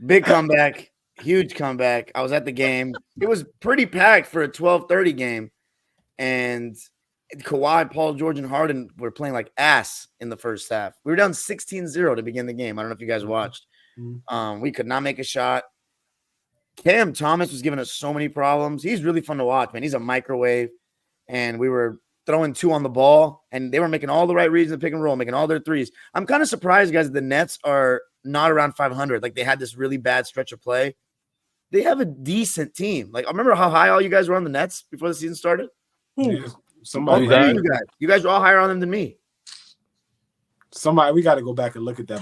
Big comeback, huge comeback. I was at the game. It was pretty packed for a 12:30 game, and Kawhi, Paul George, and Harden were playing like ass in the first half. We were down 16-0 to begin the game. I don't know if you guys watched. We could not make a shot. Cam Thomas was giving us so many problems. He's really fun to watch, man. He's a microwave, and we were throwing 2 on the ball, and they were making all the right reads in the pick and roll, making all their threes. I'm kind of surprised, guys, that the Nets are not around 500. Like, they had this really bad stretch of play. They have a decent team. Like, I remember how high all you guys were on the Nets before the season started. Yeah, somebody, you guys were all higher on them than me. Somebody, we got to go back and look at that.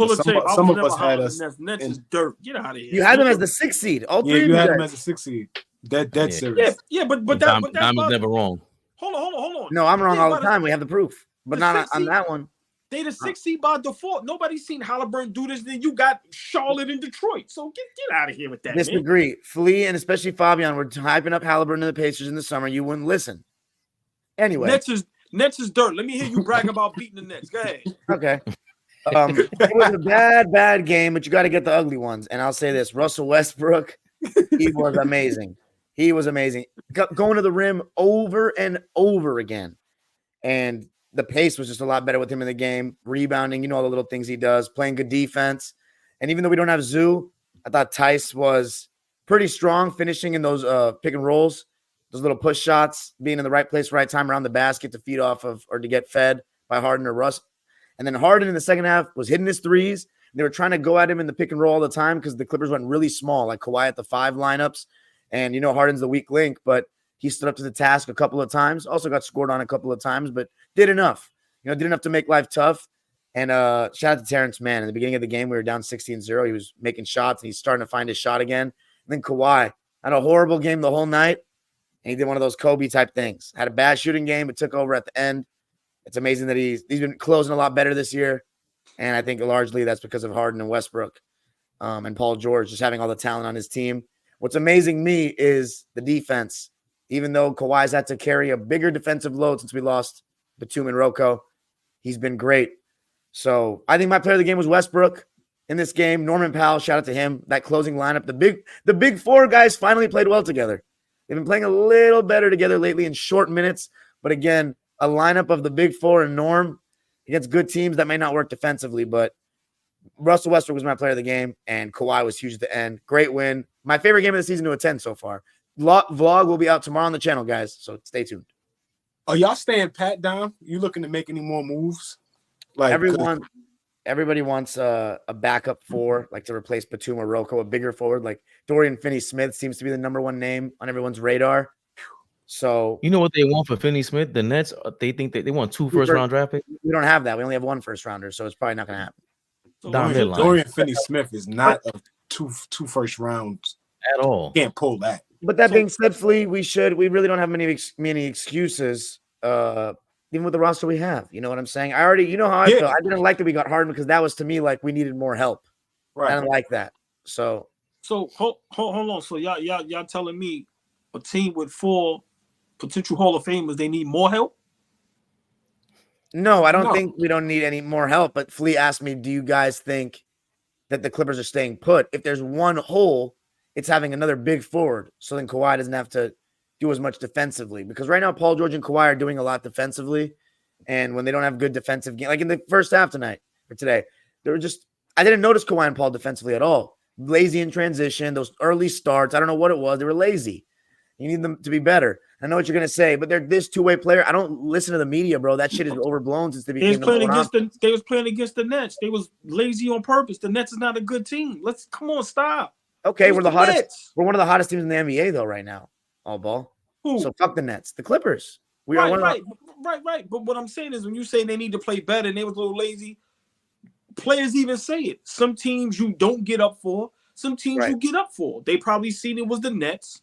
Some of us had us. Nets is dirt. Get out of here. You had them as the 6th seed. All three. You had them as the 6th seed. Dead serious. Yeah, but that's never wrong. Hold on. No, I'm wrong all the time. We have the proof, but not on that one. They the 6th seed by default. Nobody's seen Halliburton do this. Then you got Charlotte and Detroit. So get out of here with that. Disagree. Man. Flea and especially Fabian were hyping up Halliburton and the Pacers in the summer. You wouldn't listen. Anyway, Nets is dirt. Let me hear you brag about beating the Nets. Go ahead. Okay. It was a bad game, but you got to get the ugly ones. And I'll say this: Russell Westbrook, he was amazing. He was amazing, going to the rim over and over again. And the pace was just a lot better with him in the game, rebounding, all the little things he does, playing good defense. And even though we don't have Zoo, I thought Tice was pretty strong, finishing in those pick and rolls, those little push shots, being in the right place, right time around the basket to feed off of or to get fed by Harden or Russ. And then Harden in the second half was hitting his threes. They were trying to go at him in the pick and roll all the time because the Clippers went really small, like Kawhi at the 5 lineups. And, Harden's the weak link, but he stood up to the task a couple of times. Also got scored on a couple of times, but did enough. Did enough to make life tough. And shout out to Terence, Mann. In the beginning of the game, we were down 16-0. He was making shots, and he's starting to find his shot again. And then Kawhi had a horrible game the whole night, and he did one of those Kobe-type things. Had a bad shooting game, but took over at the end. It's amazing that he's been closing a lot better this year, and I think largely that's because of Harden and Westbrook and Paul George just having all the talent on his team. What's amazing me is the defense. Even though Kawhi's had to carry a bigger defensive load since we lost Batum and Rocco, he's been great. So I think my player of the game was Westbrook in this game. Norman Powell, shout out to him. That closing lineup, the big 4 guys finally played well together. They've been playing a little better together lately in short minutes, but again, a lineup of the big 4 and Norm against good teams that may not work defensively, but Russell Westbrook was my player of the game, and Kawhi was huge at the end. Great win. My favorite game of the season to attend so far. Vlog will be out tomorrow on the channel, guys, so stay tuned. Are y'all staying pat down? You looking to make any more moves? Like everybody wants a backup 4, like to replace Batum or Rocco, a bigger forward. Like Dorian Finney-Smith seems to be the number 1 name on everyone's radar. So you know what they want for Finney-Smith? The Nets, they think that they want 2 first-round draft picks. We don't have that. We only have 1 first-rounder, so it's probably not going to happen. Dorian Finney-Smith is not a two first rounds at all. Can't pull that. But that being said, Flea, we really don't have many excuses, even with the roster we have. You know what I'm saying? I already, how I feel. I didn't like that we got Harden because that was to me like we needed more help. Right. I didn't like that. So hold on. So y'all telling me a team with 4 potential Hall of Famers, they need more help? No, I don't think we don't need any more help. But Flea asked me, do you guys think that the Clippers are staying put? If there's one hole, it's having another big forward. So then Kawhi doesn't have to do as much defensively. Because right now, Paul George and Kawhi are doing a lot defensively. And when they don't have good defensive game, like in the first half tonight or today, I didn't notice Kawhi and Paul defensively at all. Lazy in transition, those early starts. I don't know what it was. They were lazy. You need them to be better. I know what you're going to say, but they're this two-way player. I don't listen to the media, bro. That shit is overblown since they became They was playing against the Nets. They was lazy on purpose. The Nets is not a good team. Come on, stop. Okay, we're the hottest. Nets. We're one of the hottest teams in the NBA, though, right now. AllBall. Who? So fuck the Nets. The Clippers. Right. But what I'm saying is when you say they need to play better and they was a little lazy, players even say it. Some teams you don't get up for. Some teams you get up for. They probably seen it was the Nets.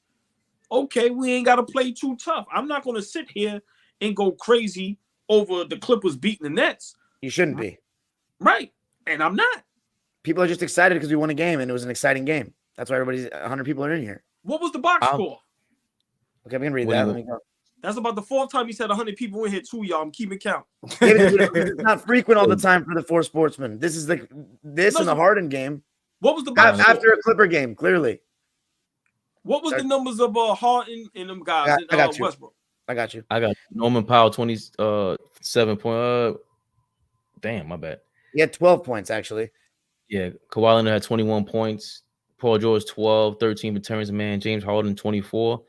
Okay, we ain't got to play too tough. I'm not going to sit here and go crazy over the Clippers beating the Nets. You shouldn't be. Right. And I'm not. People are just excited because we won a game and it was an exciting game. That's why 100 people are in here. What was the box score? Okay, we can read that. Let me go. That's about the 4th time you said 100 people in here too, y'all. I'm keeping count. It's not frequent all the time for the 4 Sportsmen. This is and the Harden game. What was the box after a Clipper game? Clearly. What was the numbers of Harden and them guys I got in you. Westbrook? I got you. I got Norman Powell 27 point. Damn, my bad. He had 12 points actually. Yeah, Kawhi Leonard had 21 points. Paul George 12, 13 for Terence Mann. James Harden 24.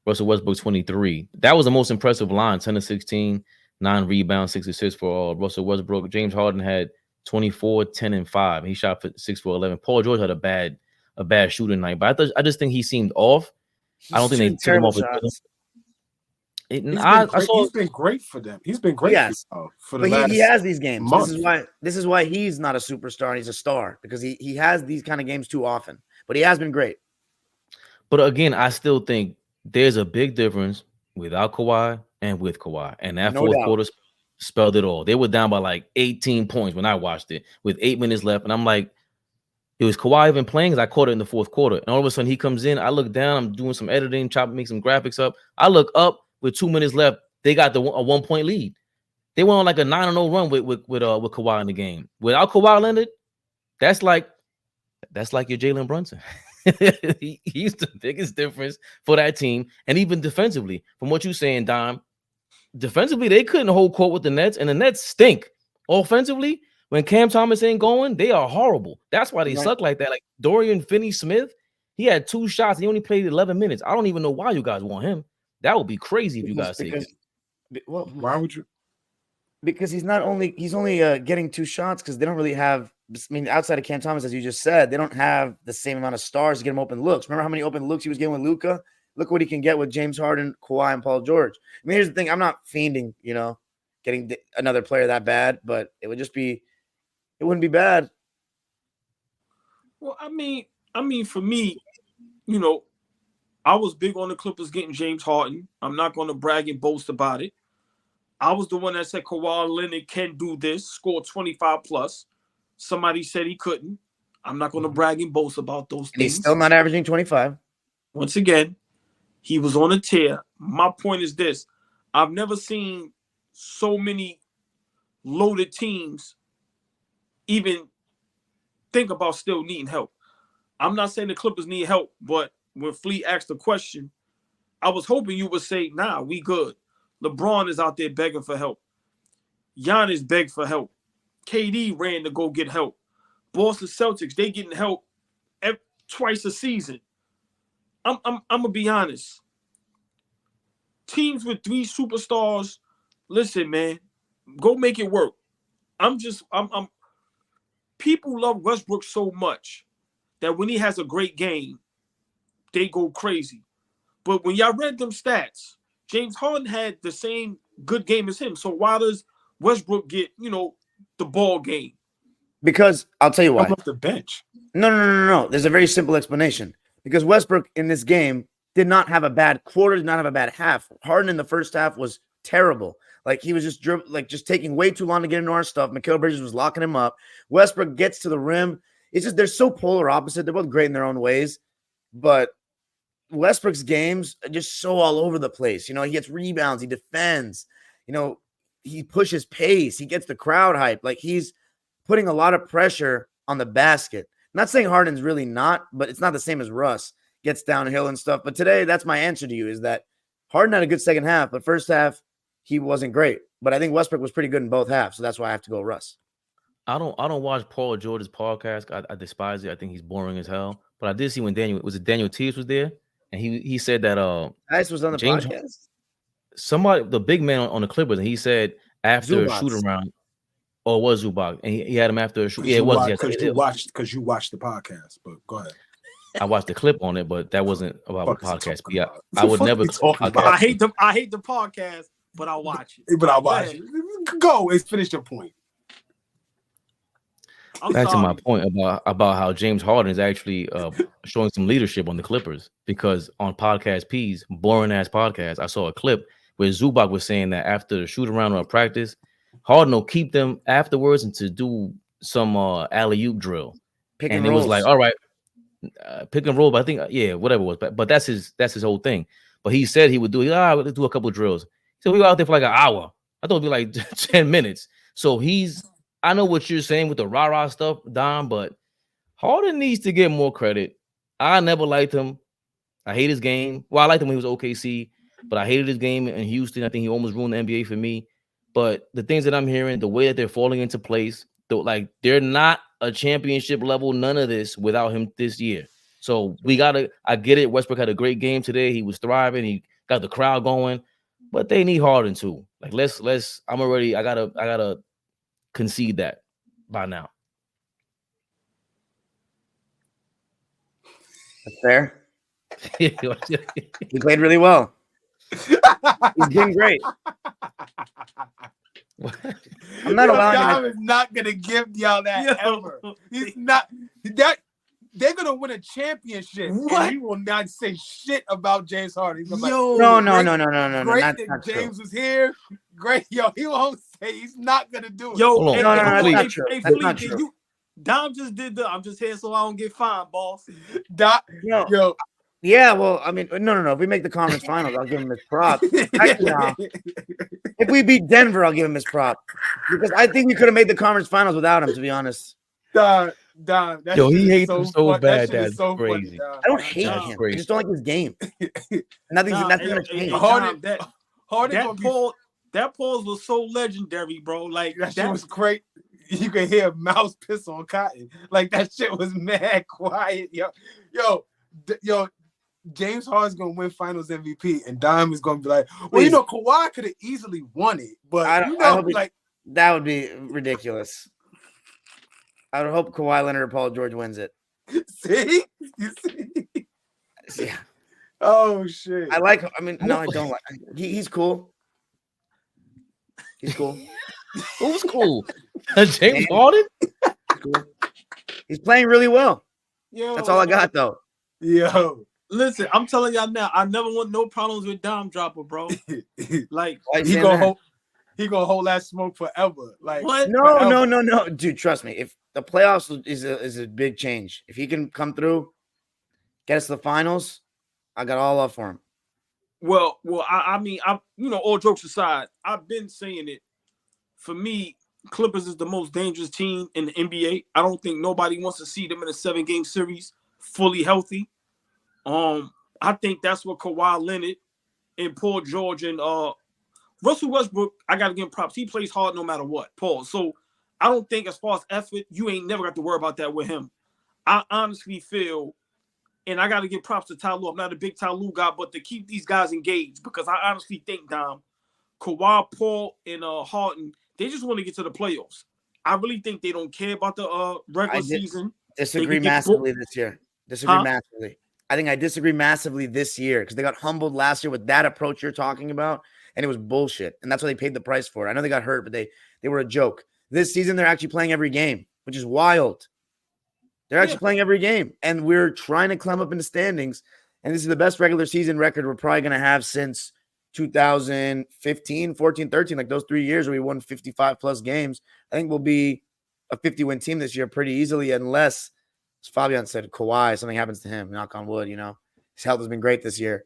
Russell Westbrook 23. That was the most impressive line. 10 to 16, 9 rebounds, 6 assists for Russell Westbrook. James Harden had 24, 10 and 5. He shot for 6 for 11. Paul George had a bad shooting night, but I just think he seemed off. I don't think they took him off. He's been great for them. He's been great for the last he has these games. Month. This is why he's not a superstar and he's a star, because he has these kind of games too often. But he has been great. But again, I still think there's a big difference without Kawhi and with Kawhi. And that fourth quarter spelled it all. They were down by like 18 points when I watched it with 8 minutes left. And I'm like, it was Kawhi even playing? Because I caught it in the fourth quarter. And all of a sudden he comes in. I look down. I'm doing some editing, make some graphics up. I look up with 2 minutes left. They got a 1 point lead. They went on like a 9-0 run with Kawhi in the game. Without Kawhi Leonard, that's like your Jalen Brunson. He's the biggest difference for that team. And even defensively, from what you're saying, Dom, defensively, they couldn't hold court with the Nets, and the Nets stink. Offensively, when Cam Thomas ain't going, they are horrible. That's why they suck like that. Like Dorian Finney-Smith, he had 2 shots. He only played 11 minutes. I don't even know why you guys want him. That would be crazy if you guys take him. Well, why would you? Because he's only getting 2 shots because they don't really have. I mean, outside of Cam Thomas, as you just said, they don't have the same amount of stars to get him open looks. Remember how many open looks he was getting with Luka? Look what he can get with James Harden, Kawhi, and Paul George. I mean, here's the thing: I'm not fiending, getting another player that bad, but it wouldn't be bad. Well, I mean, for me, I was big on the Clippers getting James Harden. I'm not going to brag and boast about it. I was the one that said Kawhi Leonard can do this, score 25 plus. Somebody said he couldn't. I'm not going to brag and boast about those things. He's still not averaging 25. Once again, he was on a tear. My point is this. I've never seen so many loaded teams even think about still needing help. I'm not saying the Clippers need help, but when Fleet asked the question, I was hoping you would say, nah, we good. LeBron is out there begging for help. Giannis begged for help. KD ran to go get help. Boston Celtics, they getting help twice a season. I'm gonna be honest. Teams with 3 superstars, listen, man, go make it work. People love Westbrook so much that when he has a great game, they go crazy. But when y'all read them stats, James Harden had the same good game as him. So why does Westbrook get, the ball game? Because I'll tell you why. Off the bench. No. There's a very simple explanation. Because Westbrook in this game did not have a bad quarter, did not have a bad half. Harden in the first half was terrible. Like he was just taking way too long to get into our stuff. Mikal Bridges was locking him up. Westbrook gets to the rim. It's just they're so polar opposite. They're both great in their own ways, but Westbrook's games are just so all over the place. He gets rebounds, he defends, he pushes pace, he gets the crowd hype. Like he's putting a lot of pressure on the basket. I'm not saying Harden's really not, but it's not the same as Russ. Gets downhill and stuff. But today, that's my answer to you, is that Harden had a good second half, but first half, he wasn't great. But I think Westbrook was pretty good in both halves, so that's why I have to go Russ. I don't watch Paul George's podcast. I despise it. I think he's boring as hell. But I did see when Daniel Tius was there, and he said that Ice was on the podcast. Somebody, the big man on the Clippers, and he said after Zubats. a shoot around, or it was Zubac, and he had him after a shoot. Yeah, it it was. Because you watched the podcast. But go ahead. I watched the clip on it, but that wasn't about the podcast. Yeah, I would never. I hate the podcast, but I'll watch it. But I'll watch it. Go and finish your point. Back to my point about how James Harden is actually showing some leadership on the Clippers, because on Podcast P's boring ass podcast, I saw a clip where Zubac was saying that after the shoot around or practice, Harden will keep them afterwards and to do some alley-oop drill. And it was like, all right, pick and roll. But I think whatever it was. But that's his whole thing. But he said he would do let's do a couple of drills. So we were out there for like an hour. I thought it'd be like 10 minutes. So I know what you're saying with the rah-rah stuff, Dom, but Harden needs to get more credit. I never liked him. I hate his game. Well, I liked him when he was OKC, but I hated his game in Houston. I think he almost ruined the NBA for me. But the things that I'm hearing, the way that they're falling into place, like they're not a championship level, none of this without him this year. So I get it. Westbrook had a great game today. He was thriving. He got the crowd going, but they need Harden too. Like I gotta concede that by now. That's fair. He played really well. He's doing great. I'm not allowing him. Is not gonna give y'all that ever. He's not that. They're gonna win a championship. What? And he will not say shit about James Harden. He's like, no. Great that James was here. Great, yo. He won't say he's not gonna do it. Yo, no, that's not true. That's not true. Dom just did the. I'm just here so I don't get fined, boss. Yo. Yeah, well, I mean, no. If we make the conference finals, I'll give him his prop. If we beat Denver, I'll give him his prop because I think we could have made the conference finals without him. To be honest, Dom, yo, he hates him so bad. That's so crazy. Funny, I don't hate him. I just don't like his game. Nothing's gonna change. That pause was so legendary, bro. Like that shit was great. You can hear a mouse piss on cotton. Like that shit was mad quiet. Yo. James Harden's gonna win Finals MVP, and Dime is gonna be like, "Well, you know, Kawhi could have easily won it, but that would be ridiculous." I would hope Kawhi Leonard or Paul George wins it. See, you see, yeah. Oh shit! I like. I mean, no, I don't like. He's cool. He's cool. Who's cool? James Harden. Cool. He's playing really well. Yo, that's all I got though. Yo. Listen, I'm telling y'all now, I never want no problems with Dom Dropper, bro. Like he gonna hold that smoke forever. Like what? No, dude. Trust me. If the playoffs is a big change, if he can come through, get us to the finals, I got all up for him. Well, I mean, all jokes aside, I've been saying it. For me, Clippers is the most dangerous team in the NBA. I don't think nobody wants to see them in a 7-game series fully healthy. I think that's what Kawhi Leonard and Paul George and Russell Westbrook, I got to give him props. He plays hard no matter what, Paul. So I don't think as far as effort, you ain't never got to worry about that with him. I honestly feel, and I got to give props to Ty Lue. I'm not a big Ty Lue guy, but to keep these guys engaged because I honestly think, Dom, Kawhi, Paul, and Harden, they just want to get to the playoffs. I really think they don't care about the regular season. Disagree massively this year. Massively. I think I disagree massively this year because they got humbled last year with that approach you're talking about, and it was bullshit. And that's why they paid the price for it. I know they got hurt, but they were a joke. This season, they're actually playing every game, which is wild. They're actually playing every game, and we're trying to climb up in the standings. And this is the best regular season record we're probably going to have since 2015, 14, 13, like those 3 years where we won 55-plus games. I think we'll be a 50-win team this year pretty easily unless – as Fabian said, Kawhi, something happens to him, knock on wood, his health has been great this year.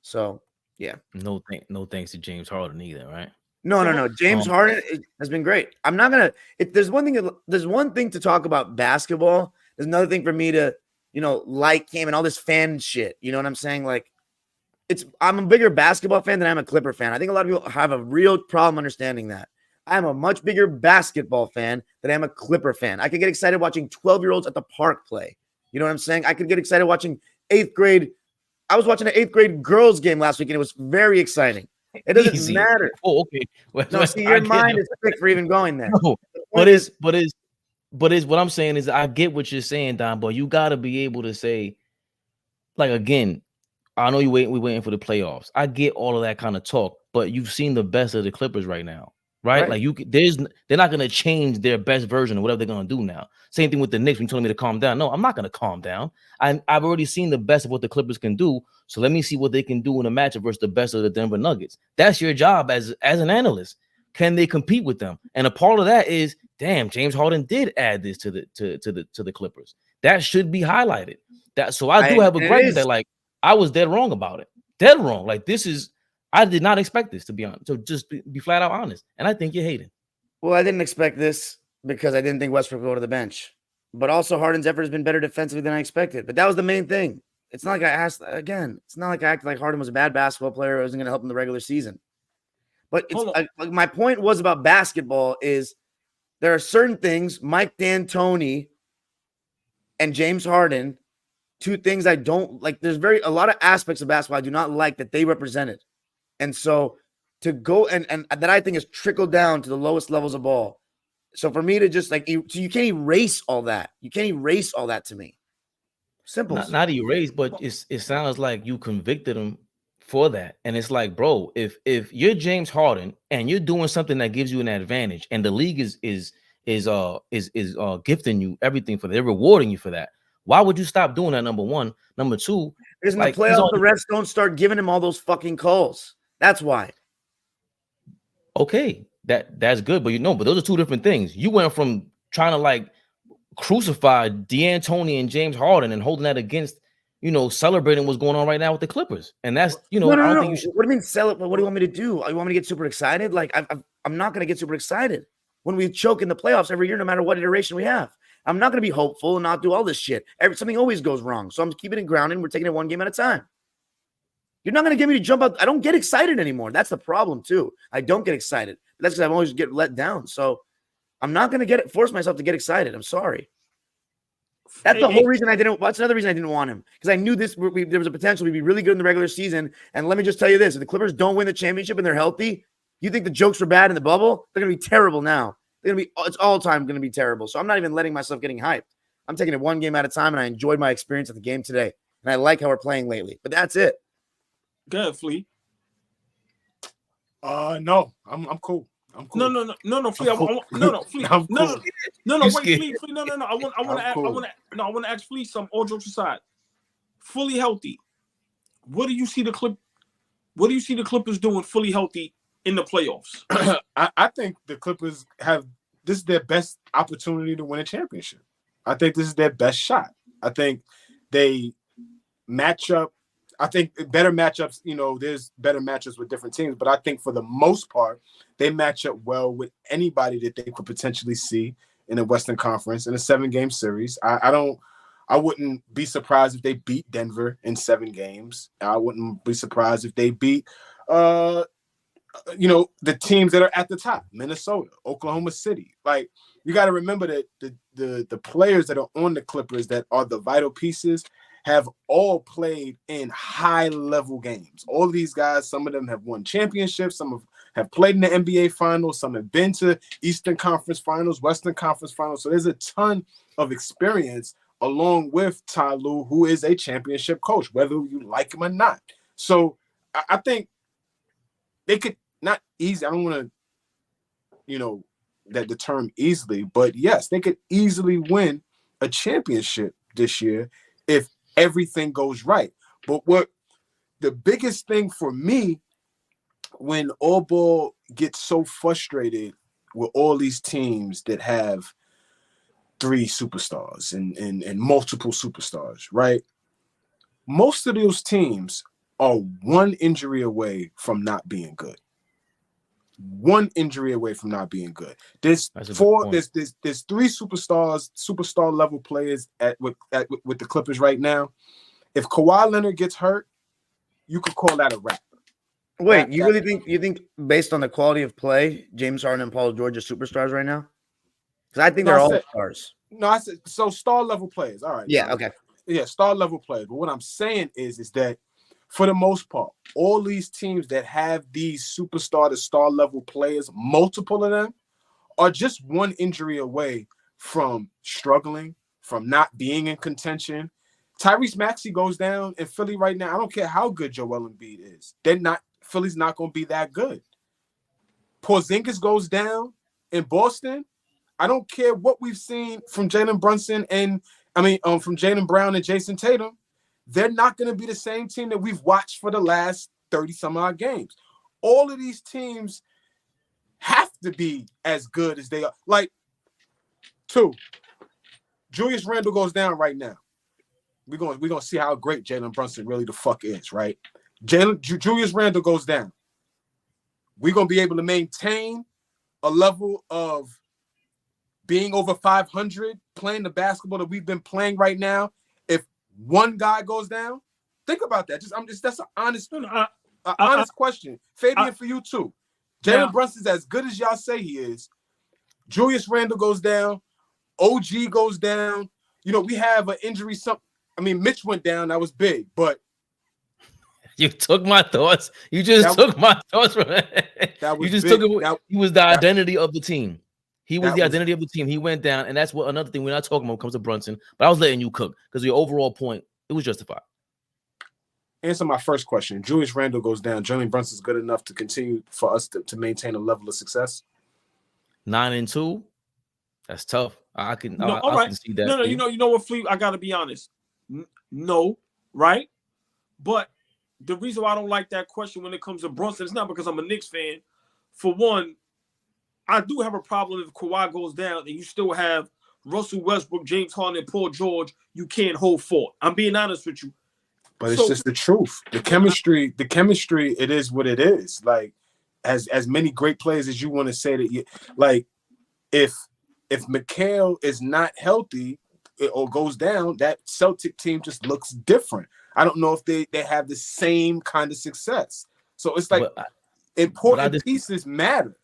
So, yeah. No thanks to James Harden either, right? No. James Harden has been great. I'm not going to – if there's one thing to talk about basketball, there's another thing for me to, like him and all this fan shit. You know what I'm saying? Like, I'm a bigger basketball fan than I'm a Clipper fan. I think a lot of people have a real problem understanding that. I'm a much bigger basketball fan than I am a Clipper fan. I could get excited watching 12-year-olds at the park play. You know what I'm saying? I could get excited watching 8th grade. I was watching an 8th grade girls game last week, and it was very exciting. It doesn't matter. Oh, okay. No, see, your mind is quick for even going there. No, but what I'm saying is I get what you're saying, Don, but you got to be able to say, like, again, I know we're waiting for the playoffs. I get all of that kind of talk, but you've seen the best of the Clippers right now. Right? Like they're not gonna change their best version of whatever they're gonna do now. Same thing with the Knicks. When you telling me to calm down, no, I'm not gonna calm down. I've already seen the best of what the Clippers can do. So let me see what they can do in a matchup versus the best of the Denver Nuggets. That's your job as an analyst. Can they compete with them? And a part of that is, damn, James Harden did add this to the Clippers. That should be highlighted. So I do have a gripe with that. Like I was dead wrong about it. Dead wrong. Like this is. I did not expect this, to be honest. So just be flat out honest. And I think you're hating. Well, I didn't expect this because I didn't think Westbrook would go to the bench. but also Harden's effort has been better defensively than I expected. But that was the main thing. It's not like I asked again. It's not like I acted like Harden was a bad basketball player. I wasn't going to help him in the regular season. But it's like my point was about basketball is there are certain things, Mike D'Antoni and James Harden, two things I don't like. There's a lot of aspects of basketball I do not like that they represented. And so to go and that I think is trickled down to the lowest levels of ball. So for me to just like, so you can't erase all that. You can't erase all that to me. Simple. Not erase, but it sounds like you convicted him for that. And it's like, bro, if you're James Harden and you're doing something that gives you an advantage, and the league is gifting you everything for that, they're rewarding you for that. Why would you stop doing that? Number one. Number two, because in the playoffs, the refs don't start giving him all those fucking calls. That's why. Okay, that's good, but but those are two different things. You went from trying to like crucify D'Antoni and James Harden and holding that against, celebrating what's going on right now with the Clippers. And that's, I don't think you should. What do you mean celebrate? What do you want me to do? You want me to get super excited? Like, I'm not going to get super excited when we choke in the playoffs every year, no matter what iteration we have. I'm not going to be hopeful and not do all this shit. Something always goes wrong. So I'm keeping it grounded. We're taking it one game at a time. You're not going to get me to jump out. I don't get excited anymore. That's the problem too. I don't get excited. That's because I always get let down. So I'm not going to force myself to get excited. I'm sorry. That's the whole reason I didn't. That's another reason I didn't want him, because I knew there was a potential to be really good in the regular season. And let me just tell you this: if the Clippers don't win the championship and they're healthy, you think the jokes were bad in the bubble? They're going to be terrible now. It's all time going to be terrible. So I'm not even letting myself getting hyped. I'm taking it one game at a time, and I enjoyed my experience at the game today. And I like how we're playing lately. But that's it. Good, Flea. No, I'm cool. I'm cool. No, Flea. Flea. Wait, Flea. No. I want to ask Flea some. All jokes aside, fully healthy. What do you see the Clippers doing fully healthy in the playoffs? I think the Clippers this is their best opportunity to win a championship. I think this is their best shot. I think they match up. I think better matchups, there's better matchups with different teams, but I think for the most part, they match up well with anybody that they could potentially see in the Western Conference in a 7-game series. I wouldn't be surprised if they beat Denver in 7 games. I wouldn't be surprised if they beat, the teams that are at the top, Minnesota, Oklahoma City. Like, you got to remember that the players that are on the Clippers that are the vital pieces have all played in high-level games. All of these guys, some of them have won championships, some have played in the NBA Finals, some have been to Eastern Conference Finals, Western Conference Finals. So there's a ton of experience along with Ty Lue, who is a championship coach, whether you like him or not. So I think they could not easy. I don't want to, that the term easily, but yes, they could easily win a championship this year if everything goes right. But what the biggest thing for me when AllBall gets so frustrated with all these teams that have 3 superstars and multiple superstars, right? Most of those teams are one injury away from not being good. One injury away from not being good. There's 3 superstar level players with the Clippers right now. If Kawhi Leonard gets hurt, you could call that a wrap. Wait, you think based on the quality of play, James Harden and Paul George are superstars right now? Because I think they're all stars. No, I said so. Star level players. All right. Yeah. Okay. Yeah, star level players. But what I'm saying is that for the most part, all these teams that have these superstar to star level players, multiple of them, are just one injury away from struggling, from not being in contention. Tyrese Maxey goes down in Philly right now. I don't care how good Joel Embiid is. Philly's not going to be that good. Porzingis goes down in Boston. I don't care what we've seen from Jalen Brown and Jason Tatum. They're not going to be the same team that we've watched for the last 30-some-odd games. All of these teams have to be as good as they are. Like, 2, Julius Randle goes down right now. We're gonna see how great Jalen Brunson really the fuck is, right? Julius Randle goes down. We're going to be able to maintain a level of being over 500, playing the basketball that we've been playing right now, if one guy goes down, think about that. That's an honest, honest question. Fabian, for you too. Jalen Brunson's as good as y'all say he is. Julius Randle goes down. OG goes down. You know, we have an injury. Mitch went down. That was big, but you took my thoughts. You just took my thoughts from it. You just took it. He was the identity of the team. He was the identity of the team. He went down, and that's what another thing we're not talking about when it comes to Brunson. But I was letting you cook because your overall point, it was justified. Answer my first question. Julius Randle goes down. Jalen Brunson's good enough to continue for us to maintain a level of success. 9-2. That's tough. I can see that. No, you know what, Fleet? I gotta be honest. No, right? But the reason why I don't like that question when it comes to Brunson, it's not because I'm a Knicks fan. For one, I do have a problem if Kawhi goes down and you still have Russell Westbrook, James Harden, and Paul George. You can't hold fort. I'm being honest with you. But it's just the truth. The chemistry, it is what it is. Like, as many great players as you want to say that if Mikal is not healthy or goes down, that Celtic team just looks different. I don't know if they have the same kind of success. So it's like important pieces matter.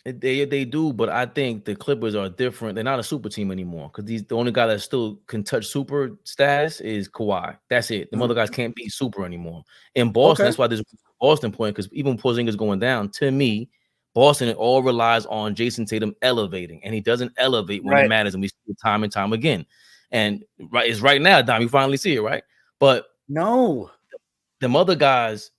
They do, but I think the Clippers are different. They're not a super team anymore because the only guy that still can touch super status is Kawhi. That's it. The other guys can't be super anymore. In Boston, that's why there's Boston point, because even Porzingis going down, to me, Boston, it all relies on Jason Tatum elevating, and he doesn't elevate when it matters, and we see it time and time again. And it's right now, Dom, you finally see it, right? But no. Them other guys,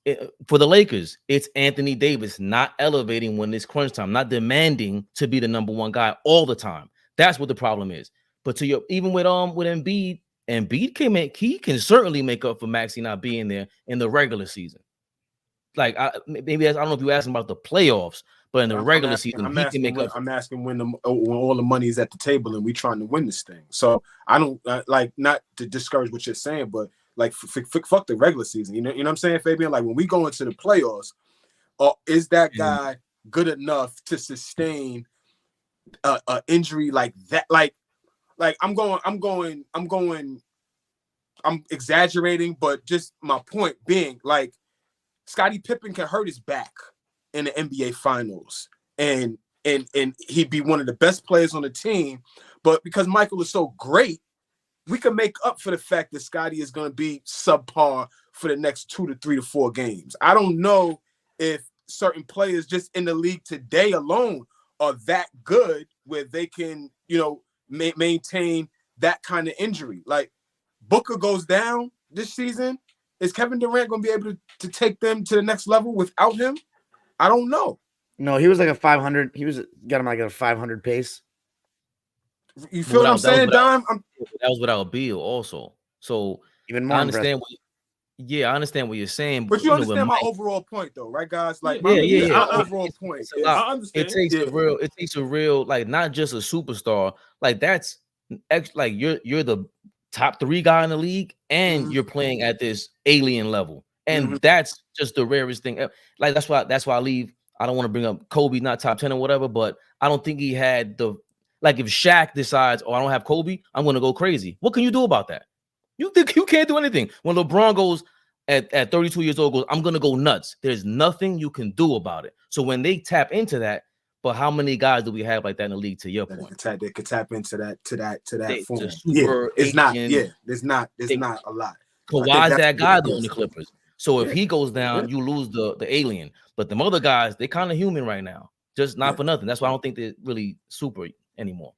for the Lakers, it's Anthony Davis not elevating when it's crunch time, not demanding to be the number one guy all the time. That's what the problem is. But even with Embiid he can certainly make up for Maxey not being there in the regular season. Like I don't know if you asked him about the playoffs, but in the regular season, he can make up. I'm asking when all the money is at the table and we trying to win this thing. So I don't not to discourage what you're saying, but like fuck the regular season. You know what I'm saying, Fabian? Like when we go into the playoffs, is that guy good enough to sustain a injury like that? Like I'm exaggerating, but just my point being, like, Scottie Pippen can hurt his back in the NBA Finals, and he'd be one of the best players on the team. But because Michael is so great, we can make up for the fact that Scottie is going to be subpar for the next 2 to 3 to 4 games. I don't know if certain players just in the league today alone are that good where they can, maintain that kind of injury. Like Booker goes down this season. Is Kevin Durant going to be able to take them to the next level without him? I don't know. No, he was like a 500. Got him like a 500 pace. You feel what I'm saying, Dom? That was without Beal also. So even more. I understand. I understand what you're saying. But you understand my overall point, though, right, guys? Like, my overall point. I understand. It takes a real, like, not just a superstar. Like that's like you're the top 3 guy in the league, and you're playing at this alien level, and that's just the rarest thing. Like that's why I leave. I don't want to bring up Kobe, not top 10 or whatever, but I don't think he had the. Like if Shaq decides, I don't have Kobe, I'm going to go crazy. What can you do about that? You think you can't do anything. When LeBron goes at 32 years old, goes, I'm going to go nuts. There's nothing you can do about it. So when they tap into that, but how many guys do we have like that in the league? To your point, they could tap into that form. It's not. Yeah, there's not a lot. Kawhi's that guy though in the Clippers. So if he goes down, you lose the alien. But the other guys, they're kind of human right now, just not for nothing. That's why I don't think they're really super anymore.